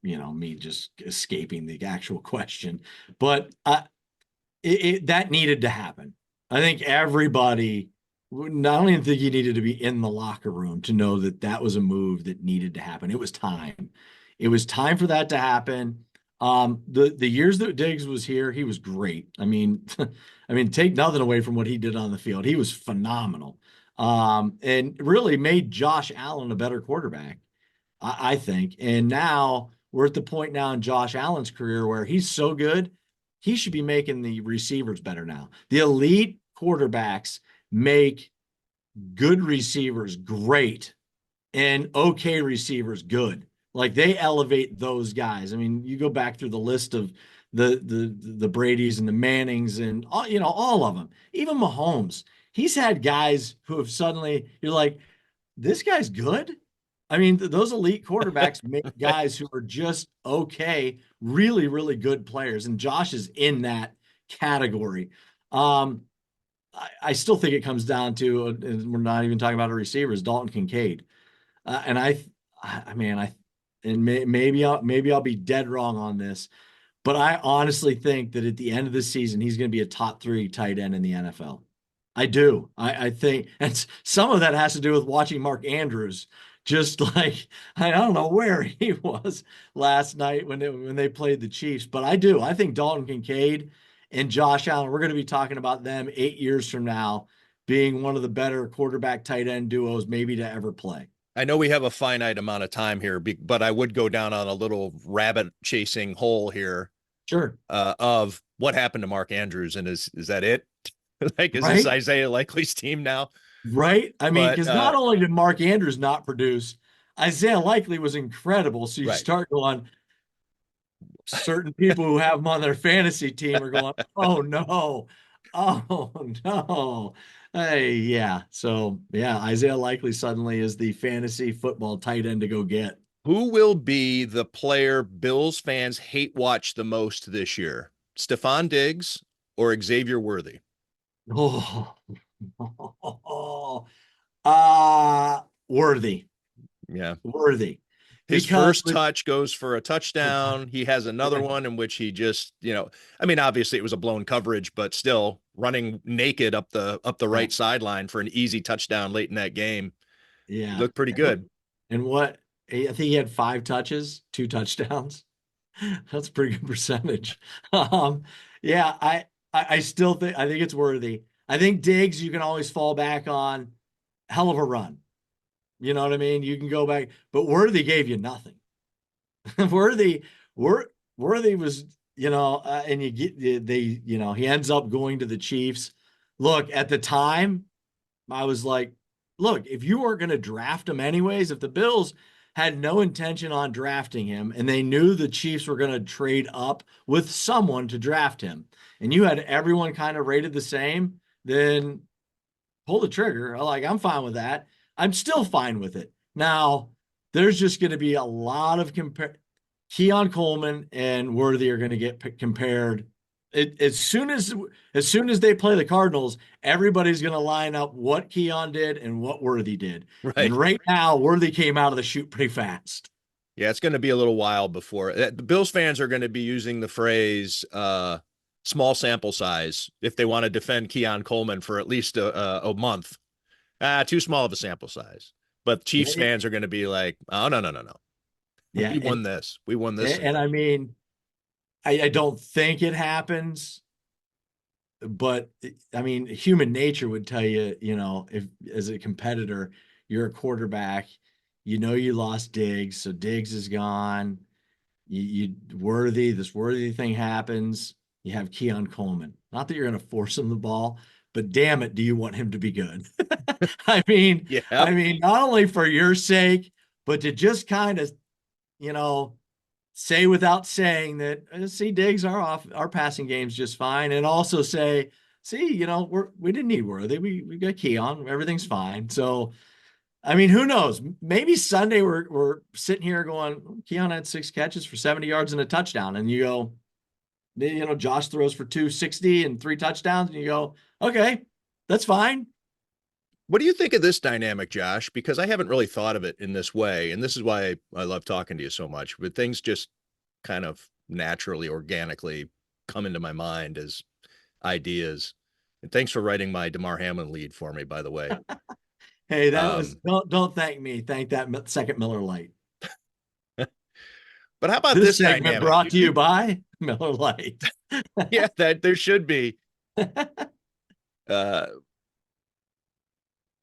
me just escaping the actual question, but that needed to happen. I think everybody, not only think you needed to be in the locker room to know that that was a move that needed to happen. It was time. It was time for that to happen. The years that Diggs was here, he was great. I mean, take nothing away from what he did on the field. He was phenomenal. And really made Josh Allen a better quarterback, I think. And now we're at the point now in Josh Allen's career where he's so good, he should be making the receivers better now. The elite quarterbacks make good receivers great and okay receivers good. Like, they elevate those guys. I mean, you go back through the list of the Bradys and the Mannings and all of them. Even Mahomes, he's had guys who have suddenly, you're like, this guy's good. I mean, those elite quarterbacks make guys who are just okay, really, really good players. And Josh is in that category. I still think it comes down to, and we're not even talking about a receiver, is Dalton Kincaid. And maybe I'll be dead wrong on this, but I honestly think that at the end of the season, he's going to be a top 3 tight end in the NFL. I do. I think, and some of that has to do with watching Mark Andrews. Just like, I don't know where he was last night when they played the Chiefs, but I do. I think Dalton Kincaid and Josh Allen, we're going to be talking about them 8 years from now being one of the better quarterback tight end duos maybe to ever play. I know we have a finite amount of time here, but I would go down on a little rabbit chasing hole here. Sure. Of what happened to Mark Andrews, and is that it? Like, is Right? this Isaiah Likely's team now? Right. I mean, But, because not only did Mark Andrews not produce, Isaiah Likely was incredible. So you Right. start going, certain people who have him on their fantasy team are going, oh no, oh no. Hey, yeah. So yeah, Isaiah Likely suddenly is the fantasy football tight end to go get. Who will be the player Bills fans hate watch the most this year? Stephon Diggs or Xavier Worthy? Oh, Worthy. Yeah. Worthy. His Because first touch goes for a touchdown. He has another one in which he just, I mean, obviously it was a blown coverage, but still running naked up the right sideline for an easy touchdown late in that game. Yeah. He looked pretty good. And what, I think he had 5 touches, 2 touchdowns. That's a pretty good percentage. Yeah, I still think, I think it's Worthy. I think Diggs, you can always fall back on. Hell of a run. You know what I mean? You can go back, but Worthy gave you nothing. Worthy was and he ends up going to the Chiefs. Look, at the time, I was like, look, if you were going to draft him anyways, if the Bills had no intention on drafting him and they knew the Chiefs were going to trade up with someone to draft him, and you had everyone kind of rated the same, then pull the trigger. I'm fine with that. I'm still fine with it. Now, there's just going to be a lot of Keon Coleman and Worthy are going to get compared. As soon as they play the Cardinals, everybody's going to line up what Keon did and what Worthy did. Right. And right now, Worthy came out of the chute pretty fast. Yeah, it's going to be a little while before the Bills fans are going to be using the phrase small sample size if they want to defend Keon Coleman for at least a month. Too small of a sample size. But Chiefs fans are going to be like, oh, no. Yeah, we won this. We won this. And I mean, I don't think it happens, but I mean, human nature would tell you, if as a competitor, you're a quarterback, you lost Diggs, so Diggs is gone. This Worthy thing happens. You have Keon Coleman. Not that you're going to force him the ball, but damn it, do you want him to be good? I mean, not only for your sake, but to just kind of, say without saying that, see, Diggs our passing game's just fine, and also say, see, we didn't need Worthy. We got Keon. Everything's fine. So, I mean, who knows? Maybe Sunday we're sitting here going, Keon had 6 catches for 70 yards and a touchdown, and you go, Josh throws for 260 and 3 touchdowns, and you go, okay, that's fine. What do you think of this dynamic, Josh? Because I haven't really thought of it in this way, and this is why I love talking to you so much. But things just kind of naturally, organically come into my mind as ideas. And thanks for writing my DeMar Hamlin lead for me, by the way. Hey, that was don't thank me. Thank that second Miller Lite. But how about this segment dynamic? Brought to you by Miller Lite. Yeah, that there should be.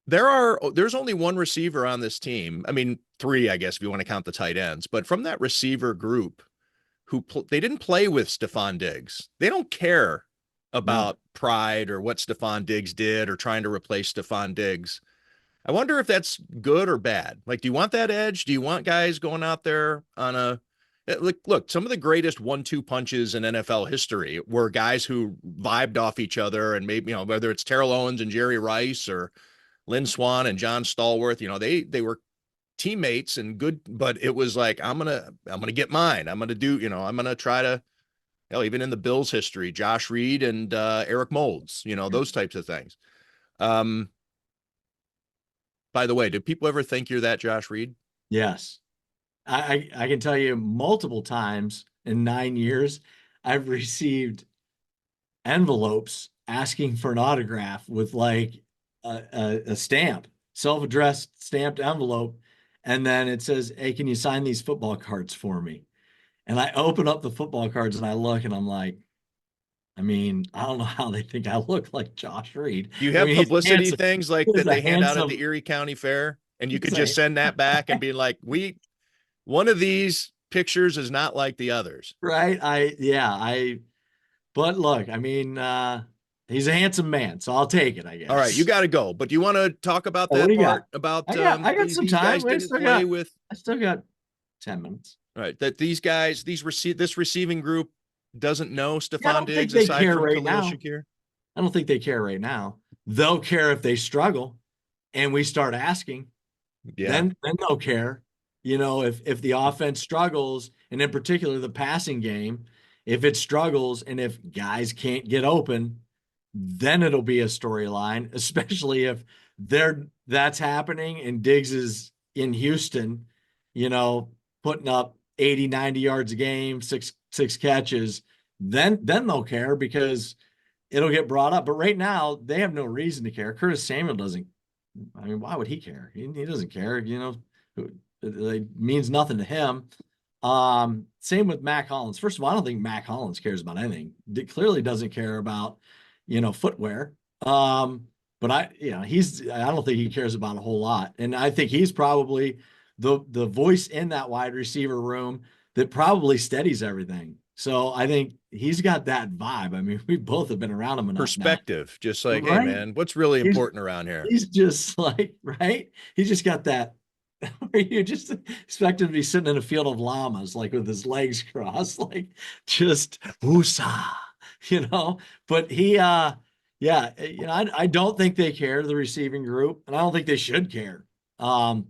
There's only one receiver on this team. I mean, 3, I guess, if you want to count the tight ends. But from that receiver group, they didn't play with Stephon Diggs. They don't care about pride or what Stephon Diggs did or trying to replace Stephon Diggs. I wonder if that's good or bad. Like, do you want that edge? Do you want guys going out there on a look, some of the greatest 1-2 punches in NFL history were guys who vibed off each other, and maybe, whether it's Terrell Owens and Jerry Rice or Lynn Swann and John Stallworth, they were teammates and good, but it was like, I'm going to get mine. I'm going to do, I'm going to try to, even in the Bills history, Josh Reed and Eric Moulds, those types of things. By the way, do people ever think you're that Josh Reed? Yes. I can tell you multiple times in 9 years, I've received envelopes asking for an autograph with like a stamp, self-addressed stamped envelope. And then it says, hey, can you sign these football cards for me? And I open up the football cards and I look and I'm like, I mean, I don't know how they think I look like Josh Reed. Do you have publicity things like that they hand out at the Erie County Fair? And you could just send that back and be like, one of these pictures is not like the others. Right. But look, I mean, he's a handsome man, so I'll take it, I guess. All right, you got to go. But do you want to talk about that part? About I got some time. I still got 10 minutes. All right, that these guys, this receiving group doesn't know Stephon Diggs aside from Khalil Shakir? I don't think they care right now. They'll care if they struggle and we start asking. Yeah. Then they'll care. If the offense struggles, and in particular the passing game, if it struggles and if guys can't get open, then it'll be a storyline, especially if that's happening and Diggs is in Houston, putting up 80, 90 yards a game, six catches, then they'll care because it'll get brought up. But right now, they have no reason to care. Curtis Samuel doesn't. I mean, why would he care? He doesn't care. It means nothing to him. Same with Mac Hollins. First of all, I don't think Mac Hollins cares about anything. He clearly doesn't care about, footwear. But I don't think he cares about a whole lot. And I think he's probably the voice in that wide receiver room that probably steadies everything. So I think he's got that vibe. I mean, we both have been around him enough Perspective, just like, now, hey, right? man, what's really He's important around here? he's just like, right? He's just got that where you just expect him to be sitting in a field of llamas, like with his legs crossed, like just woosah, you know. But yeah, I don't think they care, the receiving group, and I don't think they should care. Um,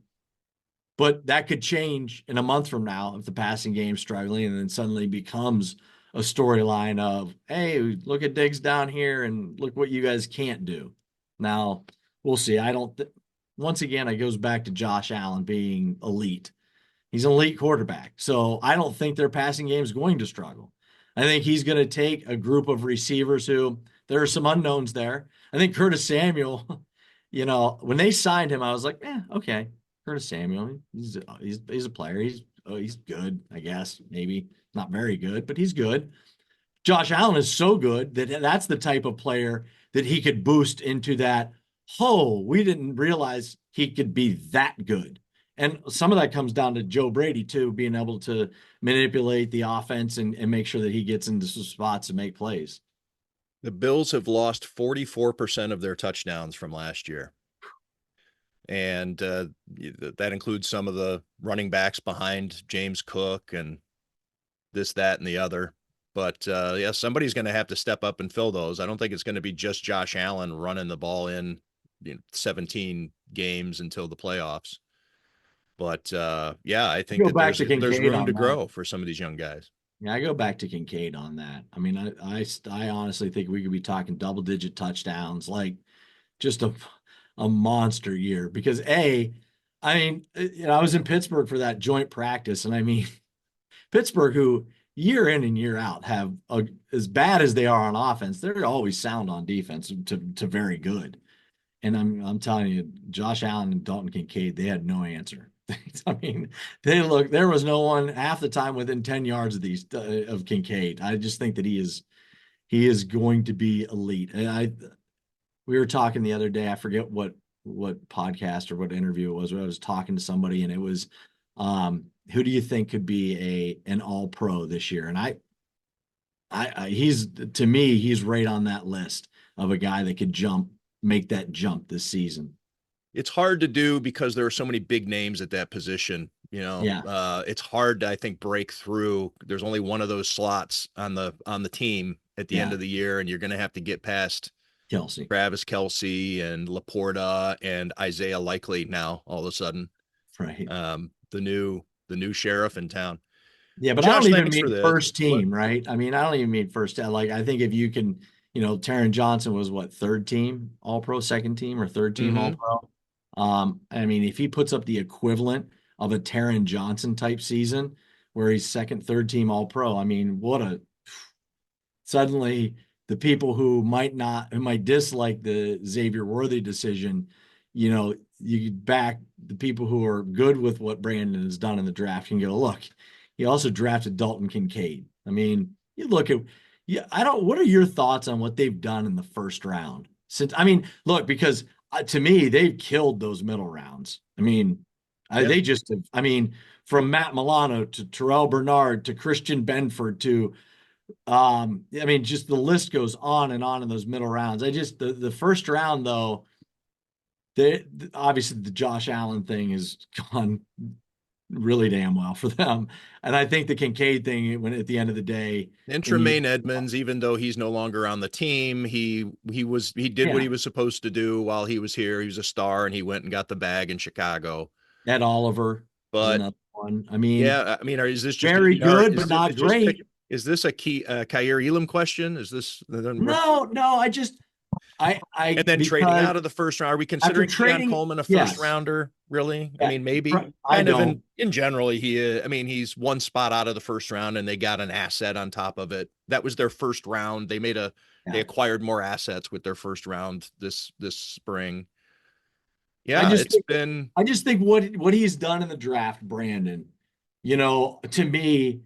but that could change in a month from now if the passing game's struggling and then suddenly becomes a storyline of, hey, look at Diggs down here and look what you guys can't do. Now, we'll see. Once again, it goes back to Josh Allen being elite. He's an elite quarterback. So I don't think their passing game is going to struggle. I think he's going to take a group of receivers who there are some unknowns there. I think Curtis Samuel, when they signed him, I was like, okay. Curtis Samuel, he's a player. He's good, I guess. Maybe not very good, but he's good. Josh Allen is so good that that's the type of player that he could boost into that. Oh, we didn't realize he could be that good. And some of that comes down to Joe Brady too, being able to manipulate the offense and make sure that he gets into some spots to make plays. The Bills have lost 44% of their touchdowns from last year. And that includes some of the running backs behind James Cook and this, that, and the other. But yeah, somebody's going to have to step up and fill those. I don't think it's going to be just Josh Allen running the ball in 17 games until the playoffs. But yeah, I think that there's room to grow for some of these young guys. Yeah, I go back to Kincaid on that. I mean, I honestly think we could be talking double-digit touchdowns, like just a monster year. Because I mean, I was in Pittsburgh for that joint practice, and I mean, Pittsburgh, who year in and year out have as bad as they are on offense, they're always sound on defense to very good. And I'm telling you, Josh Allen and Dalton Kincaid, they had no answer. I mean, there was no one half the time within 10 yards of Kincaid. I just think that he is going to be elite. And we were talking the other day, I forget what podcast or what interview it was, where I was talking to somebody, and it was, who do you think could be an all-pro this year? And to me, he's right on that list of a guy that could make that jump this season. It's hard to do because there are so many big names at that position. Yeah. It's hard to, I think, break through. There's only one of those slots on the team at the end of the year, and you're going to have to get past Travis Kelce and Laporta and Isaiah Likely now all of a sudden. Right. The new sheriff in town. Yeah, but Josh, I don't even mean first team, right? I mean, I don't even mean first. Like, I think if you can, Taron Johnson was third team All-Pro, second team or third team All-Pro. I mean, if he puts up the equivalent of a Taron Johnson type season where he's second, third team All-Pro, I mean, suddenly the people who might dislike the Xavier Worthy decision, you back the people who are good with what Brandon has done in the draft and go, look, he also drafted Dalton Kincaid. I mean, you look at, what are your thoughts on what they've done in the first round? Because to me, they've killed those middle rounds. I mean, they just have, from Matt Milano to Terrell Bernard to Christian Benford to, just the list goes on and on in those middle rounds. The first round though, obviously the Josh Allen thing has gone really damn well for them. And I think the Kincaid thing, when at the end of the day, and Tremaine Edmonds, even though he's no longer on the team, he did what he was supposed to do while he was here. He was a star, and he went and got the bag in Chicago. Ed Oliver, but another one. I mean, is this just very good, but not great? Is this a Kaiir Elam question? Is this no? And then trading out of the first round. Are we considering Keon Coleman a first rounder? Really? Yeah, I mean, maybe. In general, he's one spot out of the first round, and they got an asset on top of it. That was their first round. They they acquired more assets with their first round this spring. Yeah, I just think what he's done in the draft, Brandon, to me,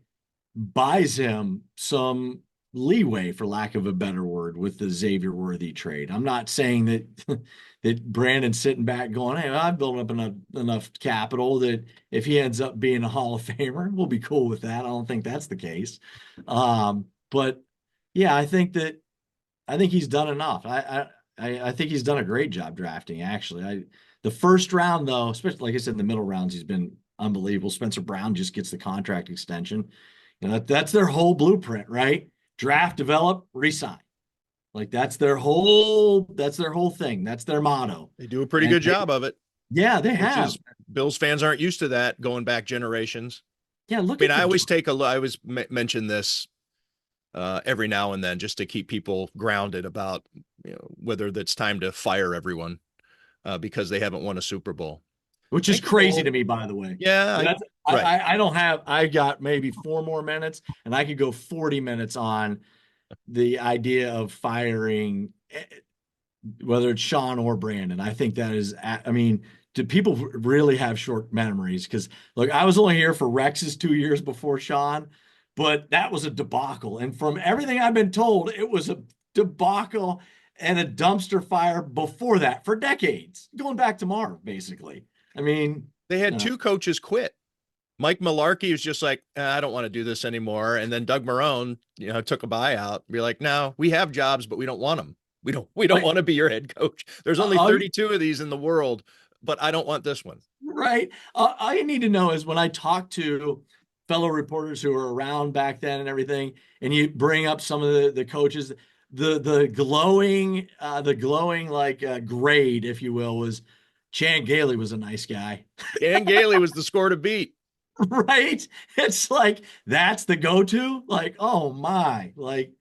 buys him some leeway, for lack of a better word, with the Xavier Worthy trade. I'm not saying that that Brandon's sitting back going, "Hey, I've built up enough capital that if he ends up being a Hall of Famer, we'll be cool with that." I don't think that's the case. But yeah, I think he's done enough. I think he's done a great job drafting. Actually, the first round though, especially like I said, in the middle rounds, he's been unbelievable. Spencer Brown just gets the contract extension. You know, that's their whole blueprint, right? Draft, develop, resign. Like that's their whole thing. That's their motto. They do a pretty And good job of it. Yeah, they Which have. is, Bills fans aren't used to that going back generations. Yeah, look I mean, at I always take a look. I always mention this every now and then just to keep people grounded about, you know, whether it's time to fire everyone because they haven't won a Super Bowl. which is crazy to me, by the way. Yeah, That's, right. I got maybe 4 more minutes, and I could go 40 minutes on the idea of firing, whether it's Sean or Brandon. I think that is, I mean, do people really have short memories? Because look, I was only here for Rex's 2 years before Sean, but that was a debacle. And from everything I've been told, it was a debacle and a dumpster fire before that for decades, going back to Marv, basically. I mean, They had 2 coaches quit. Mike Mularkey was just like, I don't want to do this anymore. And then Doug Marrone, you know, took a buyout. Be like, no, we have jobs, but we don't want them. We don't want to be your head coach. There's only 32 of these in the world, but I don't want this one. Right. All you need to know is when I talk to fellow reporters who were around back then and everything, and you bring up some of the coaches, the glowing like grade, if you will, was Chan Gailey was a nice guy. Dan Gailey was the score to beat. Right? It's like that's the go-to. Like, oh my, like,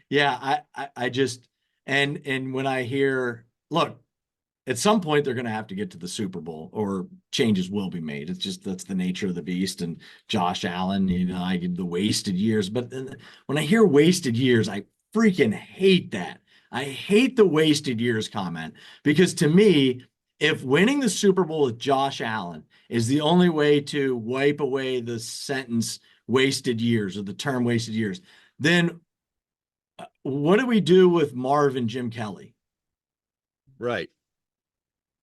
yeah, I just and when I hear, look, at some point they're going to have to get to the Super Bowl or changes will be made. It's just that's the nature of the beast. And Josh Allen, you know, I give the wasted years, but when I hear wasted years, I freaking hate that. I hate the wasted years comment because to me, if winning the Super Bowl with Josh Allen is the only way to wipe away the sentence wasted years or the term wasted years, then what do we do with Marv and Jim Kelly? Right.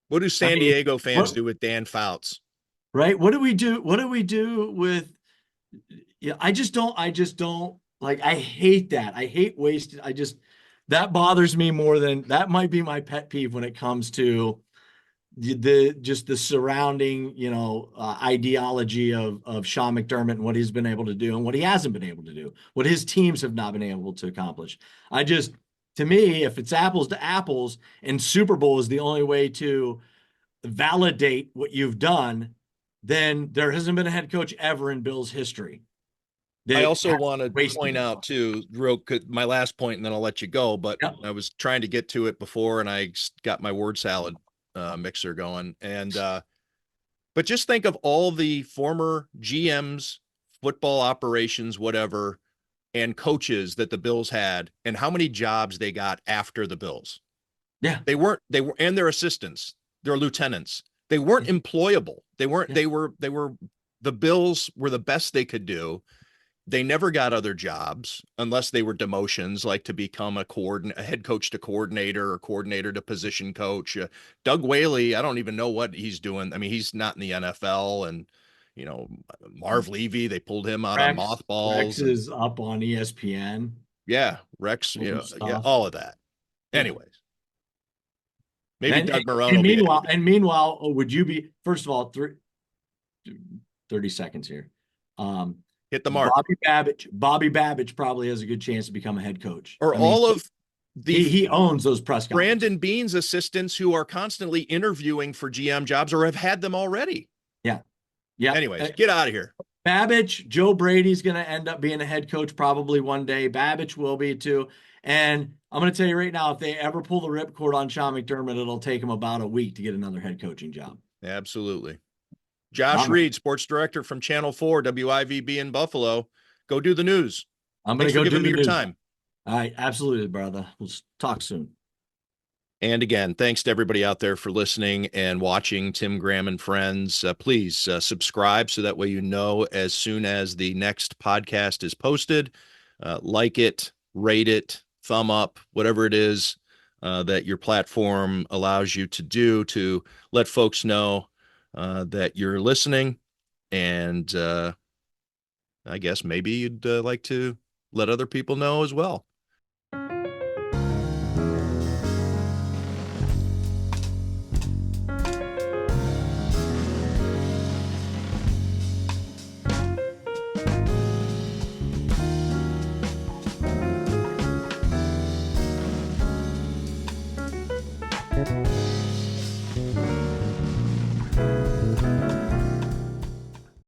What do San Diego fans do with Dan Fouts? Right. What do we do? What do we do with, yeah, I just don't like, I hate that. I hate wasted. That bothers me more than that might be my pet peeve when it comes to the surrounding, you know, ideology of Sean McDermott and what he's been able to do and what he hasn't been able to do, what his teams have not been able to accomplish. To me, if it's apples to apples and Super Bowl is the only way to validate what you've done, then there hasn't been a head coach ever in Bills history. I also want to point out too, my last point, and then I'll let you go, but yep. I was trying to get to it before and I got my word salad mixer going. And, but just think of all the former GMs, football operations, whatever, and coaches that the Bills had and how many jobs they got after the Bills. Yeah. They were, and their assistants, their lieutenants, they weren't employable. They weren't, the Bills were the best they could do. They never got other jobs unless they were demotions, like to become a head coach to coordinator or coordinator to position coach. Doug Whaley, I don't even know what he's doing. I mean, he's not in the NFL, and you know, Marv Levy, they pulled him out on mothballs. Rex is up on ESPN. Yeah, Rex, you know, yeah, all of that. Anyways, maybe Doug Marrone. And meanwhile, would you be, first of all, 30 seconds here. Hit the mark. Bobby Babbage probably has a good chance to become a head coach. Or all of the he owns those press conferences. Brandon Beane's assistants who are constantly interviewing for GM jobs or have had them already. Yeah. Yeah. Anyways, get out of here. Babbage, Joe Brady's going to end up being a head coach probably one day. Babbage will be too. And I'm going to tell you right now, if they ever pull the ripcord on Sean McDermott, it'll take him about a week to get another head coaching job. Absolutely. Josh Reed, sports director from Channel 4, WIVB in Buffalo. Go do the news. I'm going to go do me your news. Time. All right. Absolutely, brother. We'll talk soon. And again, thanks to everybody out there for listening and watching Tim Graham and Friends. Please subscribe so that way you know as soon as the next podcast is posted. Like it, rate it, thumb up, whatever it is that your platform allows you to do to let folks know that you're listening. And I guess maybe you'd like to let other people know as well.